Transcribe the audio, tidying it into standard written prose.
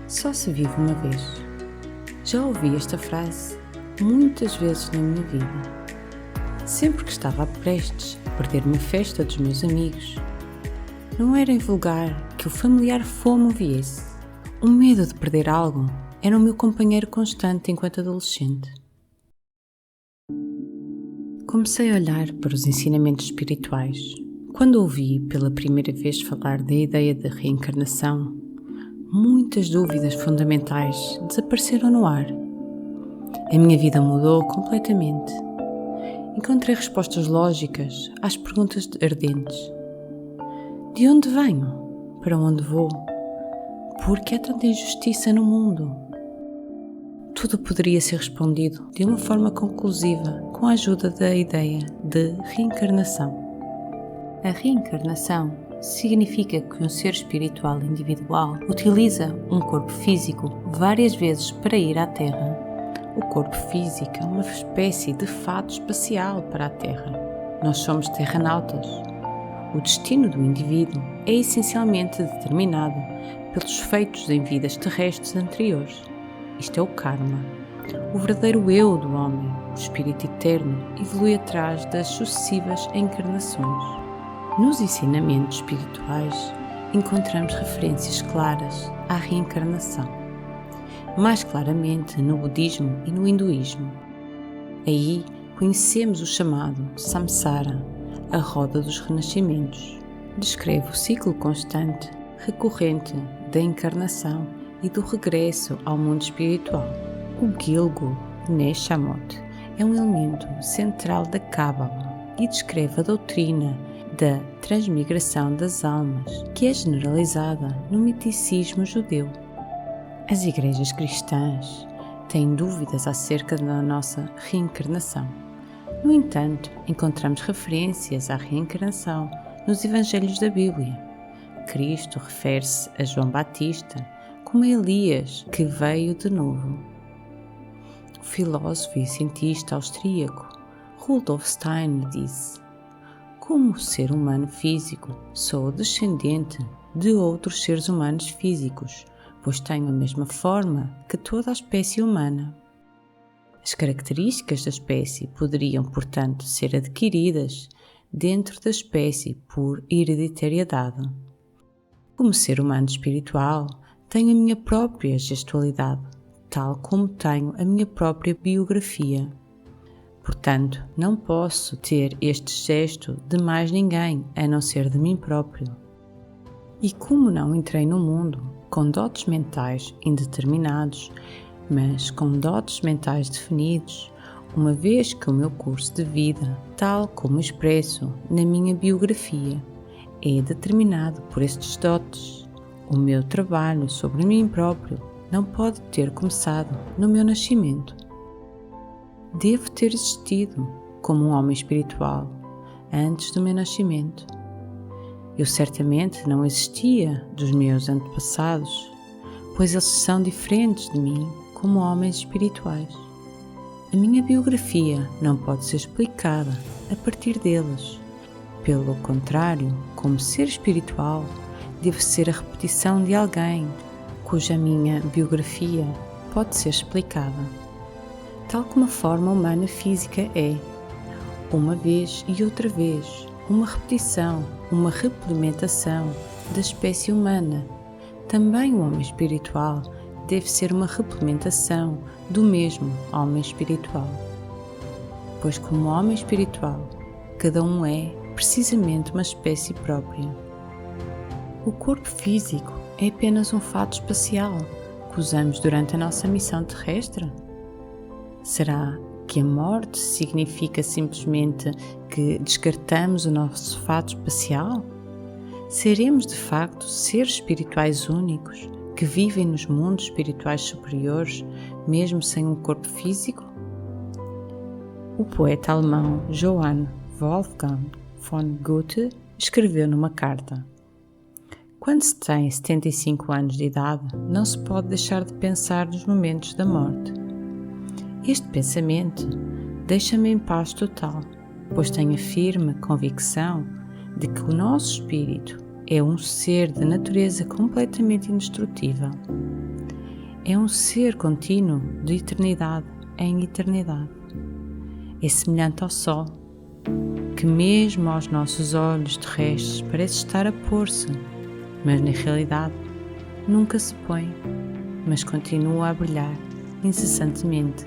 Só se vive uma vez. Já ouvi esta frase muitas vezes na minha vida. Sempre que estava prestes a perder uma festa dos meus amigos, não era invulgar que o familiar fomo me viesse. O medo de perder algo era o meu companheiro constante enquanto adolescente. Comecei a olhar para os ensinamentos espirituais. Quando ouvi pela primeira vez falar da ideia de reencarnação, muitas dúvidas fundamentais desapareceram no ar. A minha vida mudou completamente. Encontrei respostas lógicas às perguntas ardentes. De onde venho? Para onde vou? Por que há tanta injustiça no mundo? Tudo poderia ser respondido de uma forma conclusiva com a ajuda da ideia de reencarnação. A reencarnação significa que um ser espiritual individual utiliza um corpo físico várias vezes para ir à Terra. O corpo físico é uma espécie de fato espacial para a Terra. Nós somos terranautas. O destino do indivíduo é essencialmente determinado pelos feitos em vidas terrestres anteriores. Isto é o karma. O verdadeiro eu do homem, o espírito eterno, evolui atrás das sucessivas encarnações. Nos ensinamentos espirituais, encontramos referências claras à reencarnação, mais claramente no budismo e no hinduísmo. Aí conhecemos o chamado samsara, a roda dos renascimentos. Descreve o ciclo constante, recorrente da encarnação e do regresso ao mundo espiritual. O Gilgul Neshamot é um elemento central da Cábala e descreve a doutrina da transmigração das almas, que é generalizada no misticismo judeu. As igrejas cristãs têm dúvidas acerca da nossa reencarnação. No entanto, encontramos referências à reencarnação nos evangelhos da Bíblia. Cristo refere-se a João Batista como Elias que veio de novo. O filósofo e cientista austríaco Rudolf Steiner disse: como ser humano físico, sou descendente de outros seres humanos físicos, pois tenho a mesma forma que toda a espécie humana. As características da espécie poderiam, portanto, ser adquiridas dentro da espécie por hereditariedade. Como ser humano espiritual, tenho a minha própria gestualidade, tal como tenho a minha própria biografia. Portanto, não posso ter este gesto de mais ninguém, a não ser de mim próprio. E como não entrei no mundo com dotes mentais indeterminados, mas com dotes mentais definidos, uma vez que o meu curso de vida, tal como expresso na minha biografia, é determinado por estes dotes, o meu trabalho sobre mim próprio não pode ter começado no meu nascimento. Devo ter existido como um homem espiritual antes do meu nascimento. Eu certamente não existia dos meus antepassados, pois eles são diferentes de mim como homens espirituais. A minha biografia não pode ser explicada a partir deles. Pelo contrário, como ser espiritual, devo ser a repetição de alguém cuja minha biografia pode ser explicada. Tal como a forma humana física é, uma vez e outra vez, uma repetição, uma replementação da espécie humana. Também o homem espiritual deve ser uma replementação do mesmo homem espiritual. Pois como homem espiritual, cada um é precisamente uma espécie própria. O corpo físico é apenas um fato espacial que usamos durante a nossa missão terrestre? Será que a morte significa simplesmente que descartamos o nosso fato espacial? Seremos de facto seres espirituais únicos que vivem nos mundos espirituais superiores, mesmo sem um corpo físico? O poeta alemão Johann Wolfgang von Goethe escreveu numa carta: quando se tem 75 anos de idade, não se pode deixar de pensar nos momentos da morte. Este pensamento deixa-me em paz total, pois tenho a firme convicção de que o nosso espírito é um ser de natureza completamente indestrutível. É um ser contínuo de eternidade em eternidade. É semelhante ao Sol, que mesmo aos nossos olhos terrestres parece estar a pôr-se, mas na realidade nunca se põe, mas continua a brilhar incessantemente